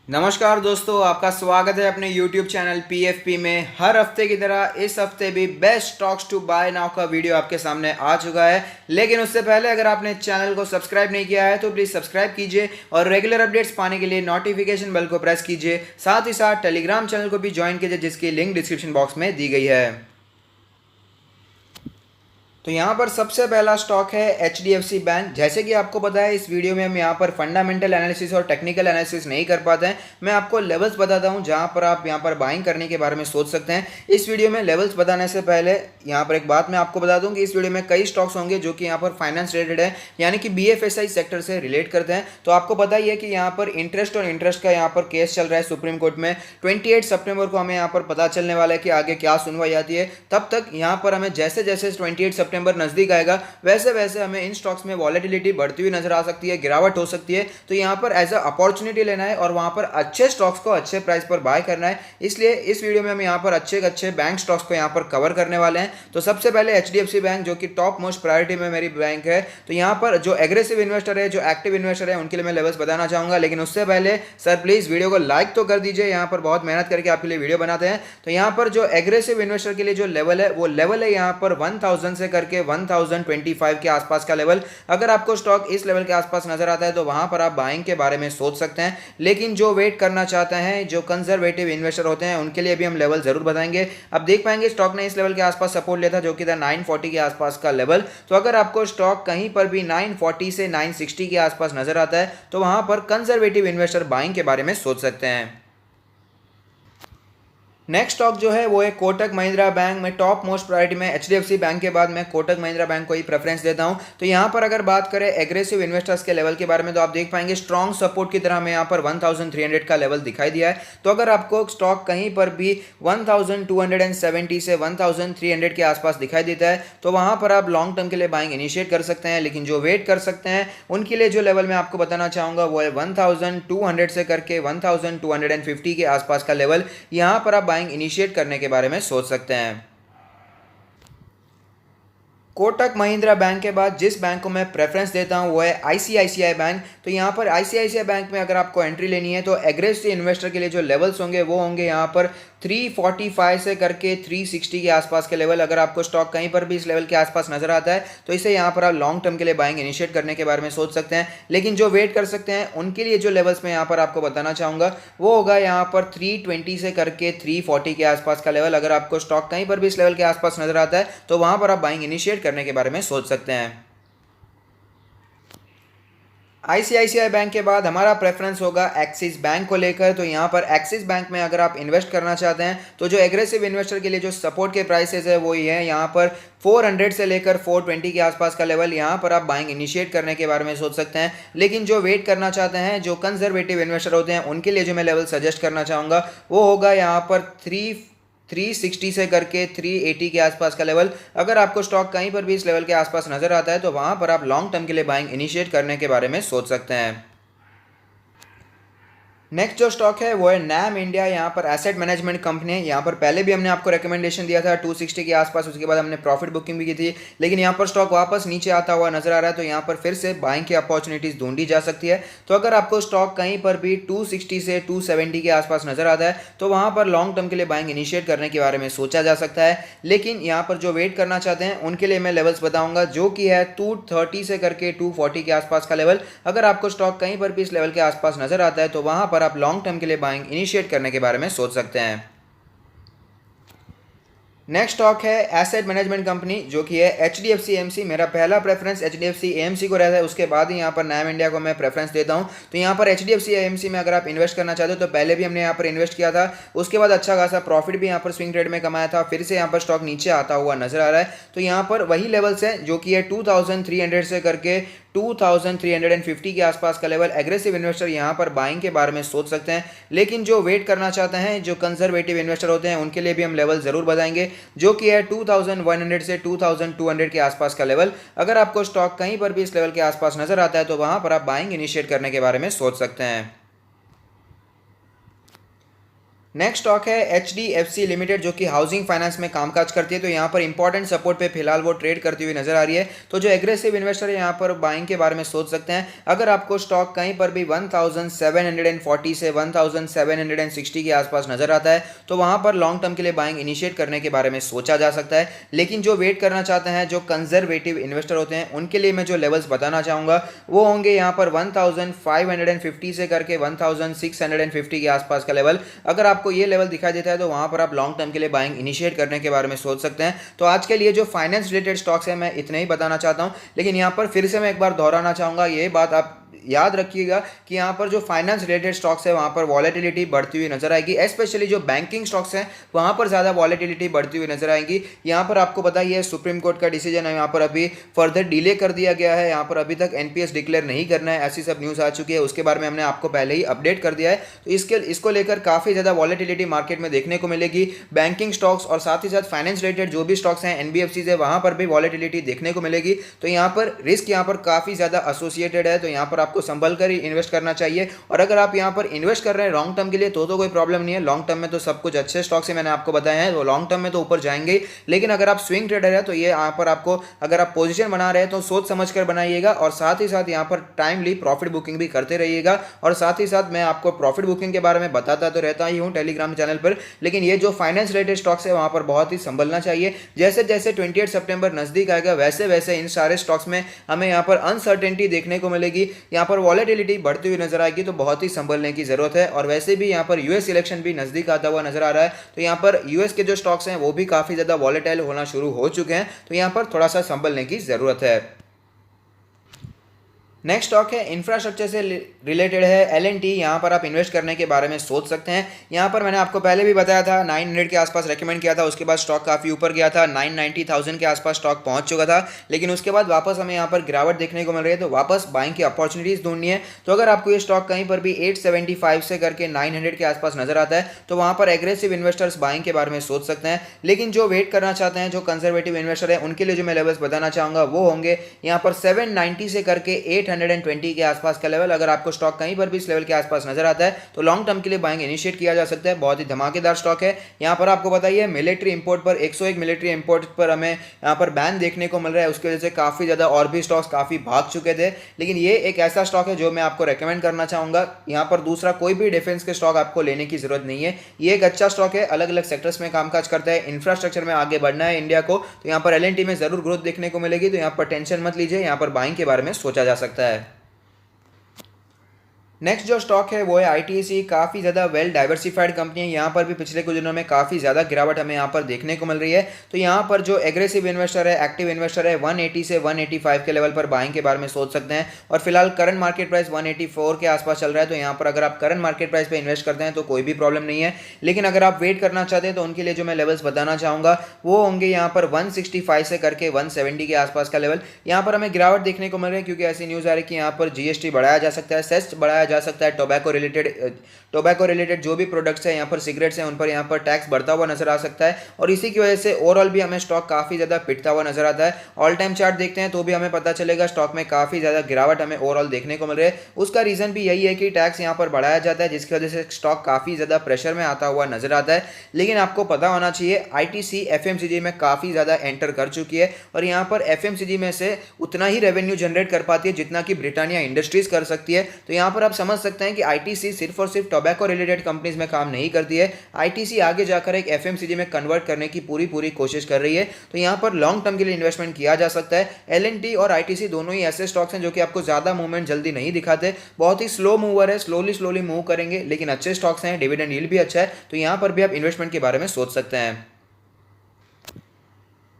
नमस्कार दोस्तों, आपका स्वागत है अपने YouTube चैनल PFP में। हर हफ्ते की तरह इस हफ्ते भी best stocks to buy now का वीडियो आपके सामने आ चुका है। लेकिन उससे पहले अगर आपने चैनल को सब्सक्राइब नहीं किया है तो प्लीज़ सब्सक्राइब कीजिए और रेगुलर अपडेट्स पाने के लिए नोटिफिकेशन बेल को प्रेस कीजिए। साथ ही साथ टेलीग्राम चैनल को भी ज्वाइन कीजिए जिसकी लिंक डिस्क्रिप्शन बॉक्स में दी गई है। तो यहाँ पर सबसे पहला स्टॉक है HDFC बैंक। जैसे कि आपको पता है, इस वीडियो में हम यहाँ पर फंडामेंटल एनालिसिस और टेक्निकल एनालिसिस नहीं कर पाते हैं। मैं आपको लेवल्स बताता हूँ जहाँ पर आप यहाँ पर बाइंग करने के बारे में सोच सकते हैं। इस वीडियो में लेवल्स बताने से पहले यहाँ पर एक बात मैं आपको बता दूँ कि इस वीडियो में कई स्टॉक्स होंगे जो कि यहाँ पर फाइनेंस रिलेटेड है, यानी कि BFSI सेक्टर से रिलेट करते हैं। तो आपको पता ही है कि यहाँ पर इंटरेस्ट और इंटरेस्ट का यहाँ पर केस चल रहा है सुप्रीम कोर्ट में। 28 सितंबर को हमें यहाँ पर पता चलने वाला है कि आगे क्या सुनवाई आती है। तब तक यहाँ पर हमें जैसे जैसे 28 सितंबर नज़दीक आएगा वैसे वैसे हमें इन स्टॉक्स में वॉलेटिलिटी बढ़ती हुई नजर आ सकती है, गिरावट हो सकती है। तो यहाँ पर एज अ अपॉर्चुनिटी लेना है और वहाँ पर अच्छे स्टॉक्स को अच्छे प्राइस पर बाय करना है। इसलिए इस वीडियो में हम यहाँ पर अच्छे अच्छे बैंक स्टॉक्स को यहाँ पर कवर करने वाले हैं। तो सबसे पहले HDFC बैंक, जो कि टॉप मोस्ट प्रायोरिटी में मेरी बैंक है। तो यहाँ पर जो एग्रेसिव इन्वेस्टर है, जो एक्टिव इन्वेस्टर है, उनके लिए मैं लेवल्स बताना चाहूंगा। लेकिन उससे पहले सर प्लीज वीडियो को लाइक तो कर दीजिए। यहाँ पर बहुत मेहनत करके आपके लिए वीडियो बनाते हैं। तो यहाँ पर जो एग्रेसिव इन्वेस्टर के लिए जो लेवल है वो लेवल है यहाँ पर 1000 से करके 1025 के आसपास का लेवल। अगर आपको स्टॉक इस लेवल के आसपास नजर आता है तो वहां पर आप बाइंग के बारे में सोच सकते हैं। लेकिन जो वेट करना चाहते हैं, जो कंजर्वेटिव इन्वेस्टर होते हैं, उनके लिए भी हम लेवल जरूर बताएंगे। अब देख पाएंगे स्टॉक ने इस लेवल के आसपास सपोर्ट लिया था जो कि था 940 के आसपास का लेवल। तो अगर आपको स्टॉक कहीं पर भी 940 से 960 के आसपास नजर आता है तो वहां पर कंजर्वेटिव इन्वेस्टर बाइंग के बारे में सोच सकते हैं। नेक्स्ट स्टॉक जो है वो है कोटक महिंद्रा बैंक में। टॉप मोस्ट प्रायोरिटी में HDFC बैंक के बाद मैं कोटक महिंद्रा बैंक को ही प्रेफरेंस देता हूं। तो यहां पर अगर बात करें एग्रेसिव इन्वेस्टर्स के लेवल के बारे में तो आप देख पाएंगे स्ट्रॉन्ग सपोर्ट की तरह हमें यहां पर 1300 का लेवल दिखाई दिया है। तो अगर आपको स्टॉक कहीं पर भी 1270 से 1300 के आसपास दिखाई देता है तो वहां पर आप लॉन्ग टर्म के लिए बाइंग इनिशिएट कर सकते हैं। लेकिन जो वेट कर सकते हैं उनके लिए जो लेवल मैं आपको बताना चाहूंगा वो है 1200 से करके 1250 के आसपास का लेवल। यहां पर आप बाइंग इनिशिएट करने के बारे में सोच सकते हैं। कोटक महिंद्रा बैंक के बाद जिस बैंक को मैं प्रेफरेंस देता हूं वो है ICICI बैंक। तो यहां पर ICICI बैंक में अगर आपको एंट्री लेनी है तो एग्रेसिव इन्वेस्टर के लिए जो लेवल्स होंगे वो होंगे यहां पर 345 से करके 360 के आसपास के लेवल। अगर आपको स्टॉक कहीं पर भी इस लेवल के आसपास नजर आता है तो इसे यहां पर आप लॉन्ग टर्म के लिए बाइंग इनिशिएट करने के बारे में सोच सकते हैं। लेकिन जो वेट कर सकते हैं उनके लिए जो लेवल्स मैं यहां पर आपको बताना चाहूंगा वो होगा यहां पर 320 से करके 340 के आसपास का लेवल। अगर आपको स्टॉक कहीं पर भी इस लेवल के आसपास नजर आता है तो वहां पर आप बाइंग इनिशिएट करने के बारे में सोच सकते हैं। ICICI बैंक के बाद हमारा प्रेफरेंस होगा एक्सिस बैंक को लेकर। तो यहाँ पर एक्सिस बैंक में अगर आप इन्वेस्ट करना चाहते हैं तो जो एग्रेसिव इन्वेस्टर के लिए जो सपोर्ट के प्राइसेस है वो ये है यहाँ पर 400 से लेकर 420 के आसपास का लेवल। यहाँ पर आप बाइंग इनिशिएट करने के बारे में सोच सकते हैं। लेकिन जो वेट करना चाहते हैं, जो कंजर्वेटिव इन्वेस्टर होते हैं, उनके लिए जो मैं लेवल सजेस्ट करना चाहूँगा वो होगा यहाँ पर 360 से करके 380 के आसपास का लेवल। अगर आपको स्टॉक कहीं पर भी इस लेवल के आसपास नजर आता है तो वहां पर आप लॉन्ग टर्म के लिए बाइंग इनिशिएट करने के बारे में सोच सकते हैं। नेक्स्ट जो स्टॉक है वो है नैम इंडिया। यहाँ पर एसेट मैनेजमेंट कंपनी है। यहाँ पर पहले भी हमने आपको रिकमेंडेशन दिया था 260 के आसपास, उसके बाद हमने प्रॉफिट बुकिंग भी की थी। लेकिन यहाँ पर स्टॉक वापस नीचे आता हुआ नजर आ रहा है तो यहाँ पर फिर से बाइंग की अपॉर्चुनिटीज ढूंढी जा सकती है। तो अगर आपको स्टॉक कहीं पर भी 260 से 270 के आसपास नजर आता है तो वहाँ पर लॉन्ग टर्म के लिए बाइंग इनिशिएट करने के बारे में सोचा जा सकता है। लेकिन यहाँ पर जो वेट करना चाहते हैं उनके लिए मैं लेवल्स बताऊंगा जो कि है 230 से करके 240 के आसपास का लेवल। अगर आपको स्टॉक कहीं पर भी इस लेवल के आसपास नजर आता है तो वहाँ पर आप लॉन्ग टर्म के लिए बाइंग इनिशिएट करने के बारे में सोच सकते हैं। नेक्स्ट स्टॉक है एसेट मैनेजमेंट कंपनी जो कि है HDFC AMC। मेरा पहला प्रेफरेंस HDFC AMC को रहता है, उसके बाद ही यहाँ पर नैम इंडिया को मैं प्रेफरेंस देता हूँ। तो यहाँ पर HDFC AMC में अगर आप इन्वेस्ट करना चाहते हो तो पहले भी हमने यहाँ पर इन्वेस्ट किया था, उसके बाद अच्छा खासा प्रॉफिट भी यहाँ पर स्विंग ट्रेड में कमाया था। फिर से यहाँ पर स्टॉक नीचे आता हुआ नजर आ रहा है। तो यहाँ पर वही लेवल्स है जो कि है 2300 से करके 2350 के आसपास का लेवल। एग्रेसिव इन्वेस्टर यहाँ पर बाइंग के बारे में सोच सकते हैं। लेकिन जो वेट करना चाहते हैं, जो कंजर्वेटिव इन्वेस्टर होते हैं, उनके लिए भी हम लेवल जरूर बताएंगे जो कि है 2100 से 2200 के आसपास का लेवल। अगर आपको स्टॉक कहीं पर भी इस लेवल के आसपास नजर आता है तो वहां पर आप बाइंग इनिशिएट करने के बारे में सोच सकते हैं। नेक्स्ट स्टॉक है HDFC लिमिटेड, जो कि हाउसिंग फाइनेंस में कामकाज करती है। तो यहाँ पर इंपॉर्टेंट सपोर्ट पे फिलहाल वो ट्रेड करती हुई नजर आ रही है। तो जो एग्रेसिव इन्वेस्टर है यहाँ पर बाइंग के बारे में सोच सकते हैं। अगर आपको स्टॉक कहीं पर भी 1740 से 1760 के आसपास नजर आता है तो वहाँ पर लॉन्ग टर्म के लिए बाइंग इनिशिएट करने के बारे में सोचा जा सकता है। लेकिन जो वेट करना चाहते हैं, जो कंजर्वेटिव इन्वेस्टर होते हैं, उनके लिए मैं जो लेवल्स बताना चाहूँगा वो होंगे यहाँ पर 1550 से करके 1650 के आसपास का लेवल। अगर आपको ये लेवल दिखाई देता है तो वहां पर आप लॉन्ग टर्म के लिए बाइंग इनिशिएट करने के बारे में सोच सकते हैं। तो आज के लिए जो फाइनेंस रिलेटेड स्टॉक्स है मैं इतने ही बताना चाहता हूं। लेकिन यहां पर फिर से मैं एक बार दोहराना चाहूंगा, ये बात आप याद रखिएगा कि यहाँ पर जो फाइनेंस रिलेटेड स्टॉक्स है वहाँ पर वॉलेटिलिटी बढ़ती हुई नजर आएगी। स्पेशली जो बैंकिंग स्टॉक्स हैं वहाँ पर ज़्यादा वॉलेटिलिटी बढ़ती हुई नजर आएगी। यहाँ पर आपको बताइए सुप्रीम कोर्ट का डिसीजन है, यहाँ पर अभी फर्दर डिले कर दिया गया है। यहाँ पर अभी तक NPS डिक्लेयर नहीं करना है, ऐसी सब न्यूज़ आ चुकी है। उसके बारे में हमने आपको पहले ही अपडेट कर दिया है। तो इसको लेकर काफ़ी ज़्यादा वॉलेटिलिटी मार्केट में देखने को मिलेगी। बैंकिंग स्टॉक्स और साथ ही साथ फाइनेंस रिलेटेड जो भी स्टॉक्स हैं NBFCs है वहाँ पर भी वॉलेटिलिटी देखने को मिलेगी। तो यहाँ पर रिस्क यहाँ पर काफ़ी ज़्यादा एसोसिएटेड है। तो यहाँ पर आपको संभल कर इन्वेस्ट करना चाहिए। और अगर आप यहां पर इन्वेस्ट कर रहे हैं लॉन्ग टर्म के लिए तो कोई प्रॉब्लम नहीं है। लॉन्ग टर्म में तो सब कुछ अच्छे स्टॉक्स है, मैंने आपको बताया है, वो लॉन्ग टर्म में तो ऊपर जाएंगे। लेकिन अगर आप स्विंग ट्रेडर है तो ये यहां पर आपको, अगर आप पोजीशन बना रहे हैं तो सोच समझ कर बनाइएगा। और साथ ही साथ यहां पर टाइमली प्रॉफिट बुकिंग भी करते रहिएगा। और साथ ही साथ मैं आपको प्रॉफिट बुकिंग के बारे में बताता तो रहता ही हूं टेलीग्राम चैनल पर। लेकिन ये जो फाइनेंस रिलेटेड स्टॉक्स है वहां पर बहुत ही संभलना चाहिए। जैसे जैसे 28 सितंबर नजदीक आएगा वैसे वैसे इन सारे स्टॉक्स में हमें यहाँ पर अनसर्टेनिटी देखने को मिलेगी। यहाँ पर वॉलेटिलिटी बढ़ती हुई नजर आएगी। तो बहुत ही संभलने की जरूरत है। और वैसे भी यहाँ पर यूएस इलेक्शन भी नजदीक आता हुआ नजर आ रहा है। तो यहाँ पर यूएस के जो स्टॉक्स हैं वो भी काफी ज्यादा वॉलेटाइल होना शुरू हो चुके हैं। तो यहाँ पर थोड़ा सा संभलने की जरूरत है। नेक्स्ट स्टॉक है इंफ्रास्ट्रक्चर से रिलेटेड है L&T। यहाँ पर आप इन्वेस्ट करने के बारे में सोच सकते हैं। यहाँ पर मैंने आपको पहले भी बताया था 900 के आसपास रेकमेंड किया था। उसके बाद स्टॉक काफ़ी ऊपर गया था, 990,000 के आसपास स्टॉक पहुंच चुका था। लेकिन उसके बाद वापस हमें यहाँ पर गिरावट देखने को मिल रही है। तो वापस बाइंग की अपॉर्चुनिटीज़ ढूंढनी है। तो अगर आपको ये स्टॉक कहीं पर भी 875 से करके 900 के आसपास नजर आता है तो वहाँ पर एग्रेसिव इन्वेस्टर्स बाइंग के बारे में सोच सकते हैं। लेकिन जो वेट करना चाहते हैं, जो कंजर्वेटिव इन्वेस्टर है, उनके लिए जो मैं लेवल्स बताना चाहूँगा वो होंगे यहाँ पर 790 से करके 820 के आसपास का लेवल। अगर आपको स्टॉक कहीं पर भी इस लेवल के आसपास नजर आता है तो लॉन्ग टर्म के लिए बाइंग इनिशिएट किया जा सकता है। बहुत ही धमाकेदार स्टॉक है। यहाँ पर आपको बताइए मिलिट्री इंपोर्ट पर 101 मिलिट्री इंपोर्ट पर हमें यहाँ पर बैन देखने को मिल रहा है। उसकी वजह से काफी ज्यादा और भी स्टॉक्स काफी भाग चुके थे। लेकिन ये एक ऐसा स्टॉक है जो मैं आपको रेकमेंड करना चाहूंगा। यहाँ पर दूसरा कोई भी डिफेंस के स्टॉक आपको लेने की जरूरत नहीं है। ये एक अच्छा स्टॉक है, अलग अलग सेक्टर्स में कामकाज करता है। इंफ्रास्ट्रक्चर में आगे बढ़ना है इंडिया को, तो यहाँ पर L&T में जरूर ग्रोथ देखने को मिलेगी। तो यहाँ पर टेंशन मत लीजिए, यहाँ पर बाइंग के बारे में सोचा जा सकता है। नेक्स्ट जो स्टॉक है वो है ITC। काफ़ी ज़्यादा वेल डाइवर्सिफाइड कंपनी है। यहाँ पर भी पिछले कुछ दिनों में काफ़ी ज़्यादा गिरावट हमें यहाँ पर देखने को मिल रही है। तो यहाँ पर जो एग्रेसिव इन्वेस्टर है, एक्टिव इन्वेस्टर है, 180 से 185 के लेवल पर बाइंग के बारे में सोच सकते हैं। और फिलहाल करंट मार्केट प्राइस 184 के आसपास चल रहा है। तो यहाँ पर अगर आप करंट मार्केट प्राइस पर इन्वेस्ट करते हैं तो कोई भी प्रॉब्लम नहीं है। लेकिन अगर आप वेट करना चाहते हैं तो उनके लिए जो मैं लेवल्स बताना चाहूँगा वो होंगे यहाँ पर 165 से करके 170 के आसपास का लेवल। यहाँ पर हमें गिरावट देखने को मिल रही है क्योंकि ऐसी न्यूज़ आ रही है कि यहाँ पर GST बढ़ाया जा सकता है, सेस बढ़ाया जा सकता है। टोबैको रिलेटेड जो भी प्रोडक्ट्स हैं, यहाँ पर सिगरेट्स हैं, उन पर यहाँ पर टैक्स बढ़ता हुआ नजर आ सकता है। और इसी की वजह से ओवरऑल भी हमें स्टॉक काफी ज्यादा पिटता हुआ नजर आता है। ऑल टाइम चार्ट देखते हैं तो भी हमें पता चलेगा स्टॉक में काफी ज्यादा गिरावट हमें ओवरऑल देखने को मिल रही है। उसका रीजन भी यही है कि टैक्स यहाँ पर बढ़ाया जाता है, जिसकी वजह से स्टॉक काफी ज्यादा प्रेशर में आता हुआ नजर आता है। लेकिन आपको पता होना चाहिए ITC FMCG में काफी ज्यादा एंटर कर चुकी है और यहाँ पर FMCG में से उतना ही रेवेन्यू जनरेट कर पाती है जितना कि ब्रिटानिया इंडस्ट्रीज कर सकती है। तो यहाँ पर आप समझ सकते हैं कि ITC सिर्फ और सिर्फ टोबैको रिलेटेड कंपनीज में काम नहीं करती है। ITC आगे जाकर एक FMCG में कन्वर्ट करने की पूरी कोशिश कर रही है। तो यहाँ पर लॉन्ग टर्म के लिए इन्वेस्टमेंट किया जा सकता है। L&T और ITC दोनों ही ऐसे स्टॉक्स हैं जो कि आपको ज्यादा मूवमेंट जल्दी नहीं दिखाते, बहुत ही स्लो मूवर है, स्लोली मूव करेंगे, लेकिन अच्छे स्टॉक्स हैं, डिविडेंड यील्ड भी अच्छा है। तो यहाँ पर भी आप इन्वेस्टमेंट के बारे में सोच सकते हैं।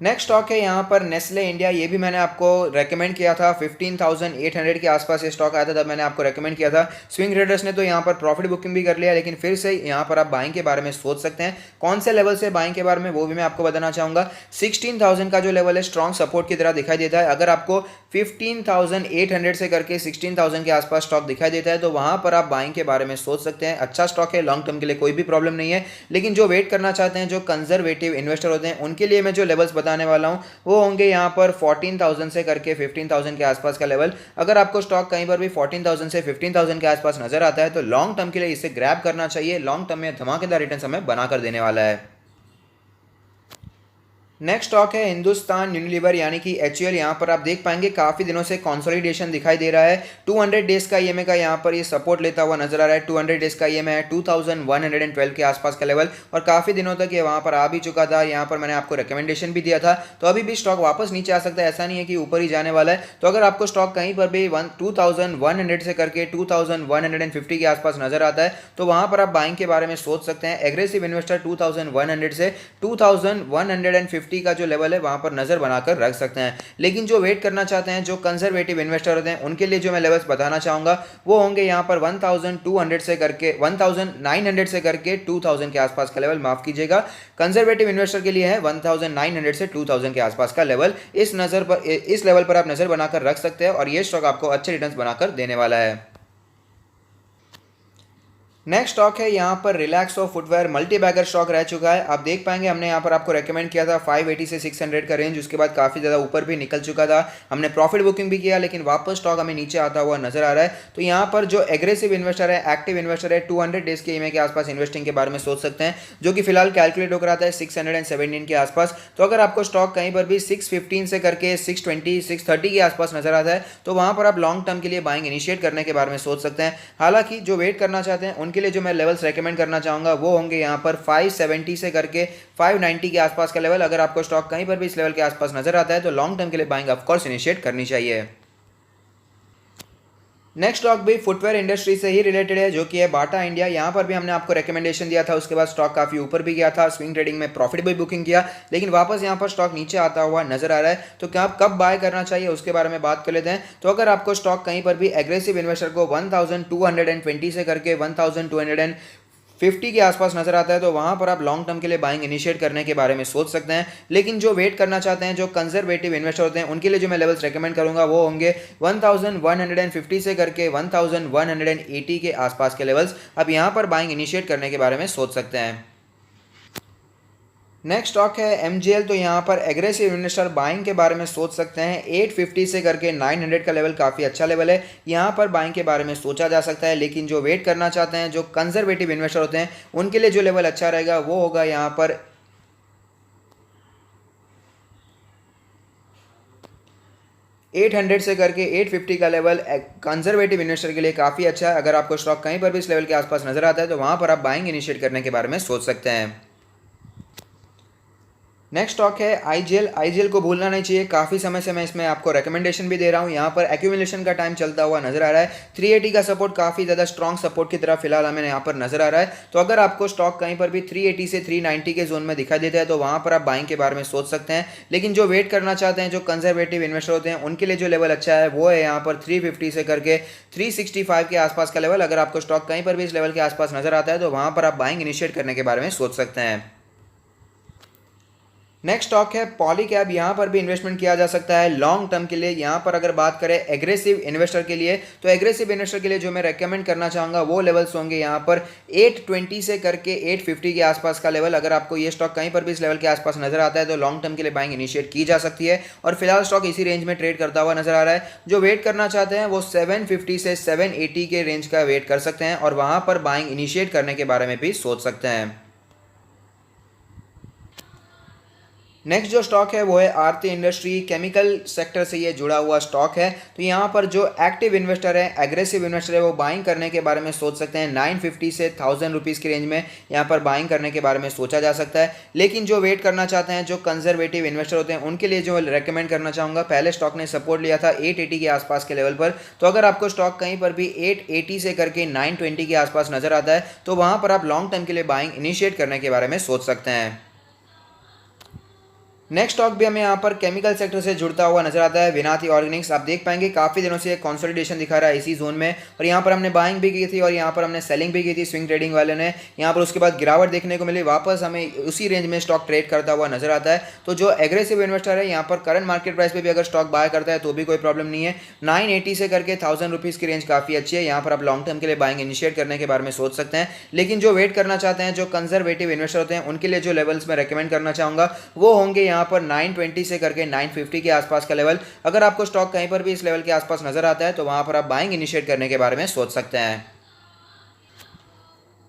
नेक्स्ट स्टॉक है यहाँ पर नेस्ले इंडिया। ये भी मैंने आपको रेकमेंड किया था, 15,800 के आसपास ये स्टॉक आया था, तब मैंने आपको रेकमेंड किया था। स्विंग ट्रेडर्स ने तो यहाँ पर प्रॉफिट बुकिंग भी कर लिया, लेकिन फिर से यहाँ पर आप बाइंग के बारे में सोच सकते हैं। कौन से लेवल से बाइंग के बारे में वो भी मैं आपको बताना चाहूँगा। 16,000 का जो लेवल है स्ट्रॉन्ग सपोर्ट की तरह दिखाई देता है। अगर आपको 15,800 से करके 16,000 के आसपास स्टॉक दिखाई देता है तो वहाँ पर आप बाइंग के बारे में सोच सकते हैं। अच्छा स्टॉक है, लॉन्ग टर्म के लिए कोई भी प्रॉब्लम नहीं है। लेकिन जो वेट करना चाहते हैं, जो कंजर्वेटिव इन्वेस्टर होते हैं, उनके लिए मैं जो लेवल्स बताने वाला हूँ वो होंगे यहाँ पर 14,000 से करके 15,000 के आसपास का लेवल। अगर आपको स्टॉक कहीं पर भी 14,000 से 15,000 के आसपास नजर आता है तो लॉन्ग टर्म के लिए इसे ग्रैब करना चाहिए। लॉन्ग टर्म में धमाकेदार रिटर्न हमें बनाकर देने वाला है। नेक्स्ट स्टॉक है हिंदुस्तान यूनिलीवर यानी कि HUL। यहाँ पर आप देख पाएंगे काफी दिनों से कंसोलिडेशन दिखाई दे रहा है। 200 डेज का ईएमए का यहाँ पर ये सपोर्ट लेता हुआ नजर आ रहा है। 200 डेज का ईएमए है 2112 के आसपास का लेवल और काफी दिनों तक ये वहां पर आ भी चुका था। यहाँ पर मैंने आपको रिकमेंडेशन भी दिया था, तो अभी भी स्टॉक वापस नीचे आ सकता है, ऐसा नहीं है कि ऊपर ही जाने वाला है। तो अगर आपको स्टॉक कहीं पर भी 2100 से करके 2150 के आसपास नजर आता है तो वहां पर आप बाइंग के बारे में सोच सकते हैं। एग्रेसिव इन्वेस्टर 2100 से 2150 का जो लेवल है वहां पर नजर बनाकर रख सकते हैं। लेकिन जो वेट करना चाहते हैं, जो कंजर्वेटिव इन्वेस्टर होते हैं, उनके लिए जो मैं लेवल्स बताना चाहूंगा वो होंगे यहाँ पर 1200 से करके 1900 से करके 2000 के आसपास का लेवल, माफ कीजिएगा, कंजर्वेटिव इन्वेस्टर के लिए है 1900 से 2000 के आसपास का लेवल। इस लेवल पर आप नजर बनाकर रख सकते हैं और ये स्टॉक आपको अच्छे रिटर्न्स बनाकर देने वाला है। नेक्स्ट स्टॉक है यहाँ पर Relaxo footwear, multi bagger stock रह चुका है। आप देख पाएंगे हमने यहाँ पर आपको रेकमेंड किया था 580 से 600 का रेंज, उसके बाद काफ़ी ज़्यादा ऊपर भी निकल चुका था, हमने प्रॉफिट बुकिंग भी किया, लेकिन वापस स्टॉक हमें नीचे आता हुआ नजर आ रहा है। तो यहाँ पर जो एग्रेसिव इन्वेस्टर है, एक्टिव इन्वेस्टर है, 200 डेज के ईएमए के आसपास इन्वेस्टिंग के बारे में सोच सकते हैं, जो कि फिलहाल कैलकुलेट होकर आता है 617 के आसपास। तो अगर आपको स्टॉक कहीं पर भी 615 से करके 620 630 के आसपास नजर आता है तो वहां पर आप लॉन्ग टर्म के लिए बाइंग इनिशिएट करने के बारे में सोच सकते हैं। हालांकि जो वेट करना चाहते हैं उनके लिए जो मैं लेवल्स रेकमेंड करना चाहूंगा वो होंगे यहाँ पर 570 से करके 590 के आसपास का लेवल। अगर आपको स्टॉक कहीं पर भी इस लेवल के आसपास नजर आता है तो लॉन्ग टर्म के लिए बाइंग ऑफ कोर्स इनिशिएट करनी चाहिए। नेक्स्ट स्टॉक भी फुटवेयर इंडस्ट्री से ही रिलेटेड है, जो कि है बाटा इंडिया। यहाँ पर भी हमने आपको रेकमेंडेशन दिया था, उसके बाद स्टॉक काफी ऊपर भी गया था, स्विंग ट्रेडिंग में प्रॉफिट भी बुकिंग किया, लेकिन वापस यहाँ पर स्टॉक नीचे आता हुआ नजर आ रहा है। तो क्या आप कब बाय करना चाहिए उसके बारे में बात कर लेते हैं। तो अगर आपको स्टॉक कहीं पर भी एग्रेसिव इन्वेस्टर को 1220 से करके 1250 के आसपास नजर आता है तो वहां पर आप लॉन्ग टर्म के लिए बाइंग इनिशिएट करने के बारे में सोच सकते हैं। लेकिन जो वेट करना चाहते हैं, जो कंजर्वेटिव इन्वेस्टर होते हैं, उनके लिए जो मैं लेवल्स रेकमेंड करूंगा वो होंगे 1150 से करके 1180 के आसपास के लेवल्स। अब यहां पर बाइंग इनिशिएट करने के बारे में सोच सकते हैं। नेक्स्ट स्टॉक है MGL। तो यहाँ पर एग्रेसिव इन्वेस्टर बाइंग के बारे में सोच सकते हैं। 850 से करके 900 का लेवल काफ़ी अच्छा लेवल है, यहाँ पर बाइंग के बारे में सोचा जा सकता है। लेकिन जो वेट करना चाहते हैं, जो कंजर्वेटिव इन्वेस्टर होते हैं, उनके लिए जो लेवल अच्छा रहेगा वो होगा यहाँ पर 800 से करके 850 का लेवल कंजर्वेटिव इन्वेस्टर के लिए काफ़ी अच्छा है। अगर आपको स्टॉक कहीं पर भी इस लेवल के आसपास नजर आता है तो वहाँ पर आप बाइंग इनिशिएट करने के बारे में सोच सकते हैं। नेक्स्ट स्टॉक है IGL को भूलना नहीं चाहिए, काफ़ी समय से मैं इसमें आपको रिकमेंडेशन भी दे रहा हूँ। यहाँ पर एक्यूमुलेशन का टाइम चलता हुआ नजर आ रहा है। 380 का सपोर्ट काफ़ी ज़्यादा स्ट्रॉन्ग सपोर्ट की तरह फिलहाल हमें यहाँ पर नजर आ रहा है। तो अगर आपको स्टॉक कहीं पर भी 380 से 390 के जोन में दिखाई देता है तो वहाँ पर आप बाइंग के बारे में सोच सकते हैं। लेकिन जो वेट करना चाहते हैं, जो कंजर्वेटिव इन्वेस्टर होते हैं, उनके लिए जो लेवल अच्छा है वो है यहाँ पर 350 से करके 365 के आसपास का लेवल। अगर आपको स्टॉक कहीं पर भी इस लेवल के आसपास नजर आता है तो वहाँ पर आप बाइंग इनिशिएट करने के बारे में सोच सकते हैं। नेक्स्ट स्टॉक है पॉलीकैब। यहाँ पर भी इन्वेस्टमेंट किया जा सकता है लॉन्ग टर्म के लिए। यहाँ पर अगर बात करें एग्रेसिव इन्वेस्टर के लिए, तो एग्रेसिव इन्वेस्टर के लिए जो मैं रेकमेंड करना चाहूँगा वो लेवल्स होंगे यहाँ पर 820 से करके 850 के आसपास का लेवल। अगर आपको ये स्टॉक कहीं पर भी इस लेवल के आसपास नजर आता है तो लॉन्ग टर्म के लिए बाइंग इनिशिएट की जा सकती है और फिलहाल स्टॉक इसी रेंज में ट्रेड करता हुआ नजर आ रहा है। जो वेट करना चाहते हैं वो 750 से 780 के रेंज का वेट कर सकते हैं और वहाँ पर बाइंग इनिशिएट करने के बारे में भी सोच सकते हैं। नेक्स्ट जो स्टॉक है वो है आरती इंडस्ट्री, केमिकल सेक्टर से ये जुड़ा हुआ स्टॉक है। तो यहाँ पर जो एक्टिव इन्वेस्टर है, एग्रेसिव इन्वेस्टर है, वो बाइंग करने के बारे में सोच सकते हैं। 950 से 1000 रुपीज़ की रेंज में यहाँ पर बाइंग करने के बारे में सोचा जा सकता है। लेकिन जो वेट करना चाहते हैं, जो कंजर्वेटिव इन्वेस्टर होते हैं, उनके लिए जो रेकमेंड करना चाहूँगा, पहले स्टॉक ने सपोर्ट लिया था 880 के आसपास के लेवल पर। तो अगर आपको स्टॉक कहीं पर भी 880 से करके 920 के आसपास नजर आता है तो वहाँ पर आप लॉन्ग टर्म के लिए बाइंग इनिशिएट करने के बारे में सोच सकते हैं। नेक्स्ट स्टॉक भी हमें यहाँ पर केमिकल सेक्टर से जुड़ता हुआ नजर आता है, विनाती ऑर्गेनिक्स। आप देख पाएंगे काफी दिनों से कंसोलिडेशन दिखा रहा है इसी जोन में और यहाँ पर हमने बाइंग भी की थी और यहाँ पर हमने सेलिंग भी की थी स्विंग ट्रेडिंग वाले ने। यहाँ पर उसके बाद गिरावट देखने को मिली, वापस हमें उसी रेंज में स्टॉक ट्रेड करता हुआ नजर आता है। तो जो एग्रेसिव इन्वेस्टर है यहाँ पर करंट मार्केट प्राइस पे भी अगर स्टॉक बाय करता है तो भी कोई प्रॉब्लम नहीं है। 980 से करके 1000 रुपीज़ की रेंज काफी अच्छी है, यहाँ पर आप लॉन्ग टर्म के लिए बाइंग इनिशिएट करने के बारे में सोच सकते हैं। लेकिन जो वेट करना चाहते हैं, जो कंजर्वेटिव इन्वेस्टर होते हैं, उनके लिए जो लेवल्स में रेकमेंड करना चाहूंगा वो होंगे यहाँ यहाँ पर 920 से करके 950 के आसपास का लेवल, अगर आपको स्टॉक कहीं पर भी इस लेवल के आसपास नजर आता है तो वहां पर आप बाइंग इनिशिएट करने के बारे में सोच सकते हैं।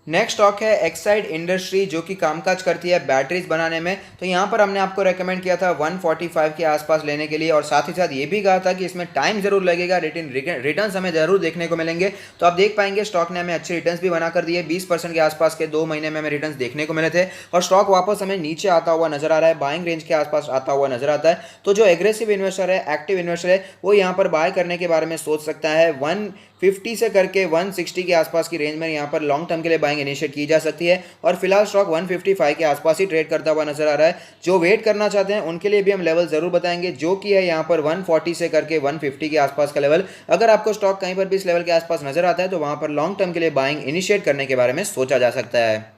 नेक्स्ट स्टॉक है एक्साइड इंडस्ट्री, जो कि कामकाज करती है बैटरीज बनाने में। तो यहाँ पर हमने आपको रेकमेंड किया था 145 के आसपास लेने के लिए, और साथ ही साथ ये भी कहा था कि इसमें टाइम जरूर लगेगा, रिटर्न्स हमें जरूर देखने को मिलेंगे। तो आप देख पाएंगे स्टॉक ने हमें अच्छे रिटर्न्स भी बनाकर दिए, 20% के आसपास के 2 महीने में हमें रिटर्न्स देखने को मिले थे, और स्टॉक वापस हमें नीचे आता हुआ नजर आ रहा है, बाइंग रेंज के आसपास आता हुआ नजर आता है। तो जो एग्रेसिव इन्वेस्टर है, एक्टिव इन्वेस्टर है, वो यहाँ पर बाय करने के बारे में सोच सकता है। 150 से करके 160 के आसपास की रेंज में यहाँ पर लॉन्ग टर्म के लिए बाइंग इनिशिएट की जा सकती है, और फिलहाल स्टॉक 155 के आसपास ही ट्रेड करता हुआ नजर आ रहा है। जो वेट करना चाहते हैं उनके लिए भी हम लेवल जरूर बताएंगे, जो कि है यहाँ पर 140 से करके 150 के आसपास का लेवल। अगर आपको स्टॉक कहीं पर भी इस लेवल के आसपास नजर आता है तो वहां पर लॉन्ग टर्म के लिए बाइंग इनिशिएट करने के बारे में सोचा जा सकता है।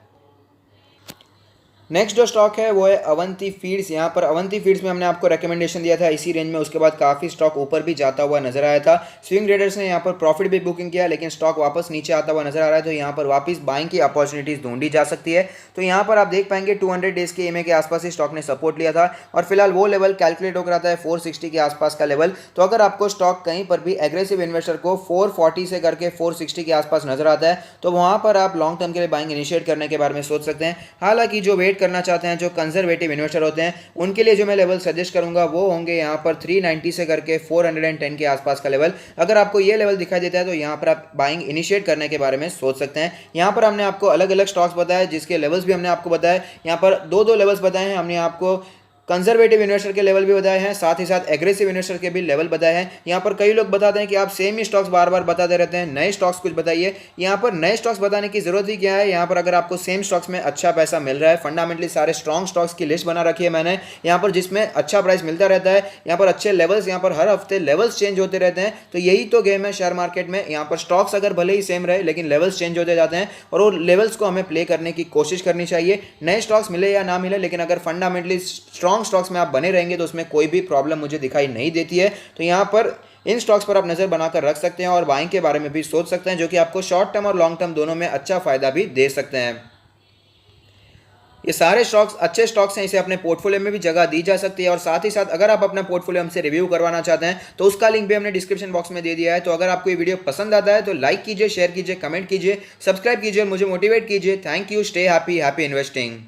नेक्स्ट जो स्टॉक है वो है अवंती फीड्स। यहाँ पर अवंती फीड्स में हमने आपको रेकमेंडेशन दिया था इसी रेंज में, उसके बाद काफ़ी स्टॉक ऊपर भी जाता हुआ नजर आया था। स्विंग ट्रेडर्स ने यहाँ पर प्रॉफिट भी बुकिंग किया, लेकिन स्टॉक वापस नीचे आता हुआ नजर आ रहा है, तो यहाँ पर वापस बाइंग की अपॉर्चुनिटीज ढूंढी जा सकती है। तो यहाँ पर आप देख पाएंगे 200 डेज के EMA के आसपास ही स्टॉक ने सपोर्ट लिया था, और फिलहाल वो लेवल कैलकुलेट होकर आता है 460 के आसपास का लेवल। तो अगर आपको स्टॉक कहीं पर भी एग्रेसिव इन्वेस्टर को 440 से करके 460 के आसपास नजर आता है तो वहाँ पर आप लॉन्ग टर्म के लिए बाइंग इनिशिएट करने के बारे में सोच सकते हैं। हालांकि जो वेट करना चाहते हैं, जो कंजर्वेटिव इन्वेस्टर होते हैं, उनके लिए जो मैं लेवल सजेस्ट करूंगा वो होंगे यहाँ पर 390 से करके 410 के आसपास का लेवल। अगर आपको ये लेवल दिखाई देता है तो यहाँ पर आप बाइंग इनिशिएट करने के बारे में सोच सकते हैं। यहाँ पर हमने आपको अलग अलग स्टॉक्स बताए, जिसके लेवल्स भी हमने आपको बताए। यहाँ पर दो लेवल्स बताए हैं हमने आपको, कंजर्वेटिव इन्वेस्टर के लेवल भी बताए हैं, साथ ही साथ एग्रेसिव इन्वेस्टर के भी लेवल बताए हैं। यहाँ पर कई लोग बताते हैं कि आप सेम ही स्टॉक्स बार बार बताते रहते हैं, नए स्टॉक्स कुछ बताइए। यहाँ पर नए स्टॉक्स बताने की जरूरत ही क्या है, यहाँ पर अगर आपको सेम स्टॉक्स में अच्छा पैसा मिल रहा है, फंडामेंटली सारे स्ट्रॉन्ग स्टॉक्स की लिस्ट बना रखी है मैंने यहाँ पर, जिसमें अच्छा प्राइस मिलता रहता है। यहाँ पर अच्छे लेवल्स, यहाँ पर हर हफ्ते लेवल्स चेंज होते रहते हैं। तो यही तो गेम है शेयर मार्केट में, यहाँ पर स्टॉक्स अगर भले ही सेम रहे लेकिन लेवल्स चेंज होते जाते हैं, और वो लेवल्स को हमें प्ले करने की कोशिश करनी चाहिए। नए स्टॉक्स मिले या ना मिले, लेकिन अगर फंडामेंटली स्ट्रॉन्ग स्टॉक्स में आप बने रहेंगे तो उसमें कोई भी प्रॉब्लम मुझे दिखाई नहीं देती है। तो यहाँ पर इन स्टॉक्स पर आप नजर बनाकर रख सकते हैं, और बाइंग के बारे में भी सोच सकते हैं, जो कि आपको शॉर्ट टर्म और लॉन्ग टर्म दोनों में अच्छा फायदा भी दे सकते हैं। ये सारे स्टॉक्स अच्छे स्टॉक्स हैं, इसे अपने पोर्टफोलियो में भी जगह दी जा सकती है। और साथ ही साथ अगर आप अपना पोर्टफोलियो हमसे रिव्यू करवाना चाहते हैं तो उसका लिंक भी हमने डिस्क्रिप्शन बॉक्स में दे दिया है। तो अगर आपको ये वीडियो पसंद आता है तो लाइक कीजिए, शेयर कीजिए, कमेंट कीजिए, सब्सक्राइब कीजिए, मुझे मोटिवेट कीजिए। Thank you, stay happy, happy investing.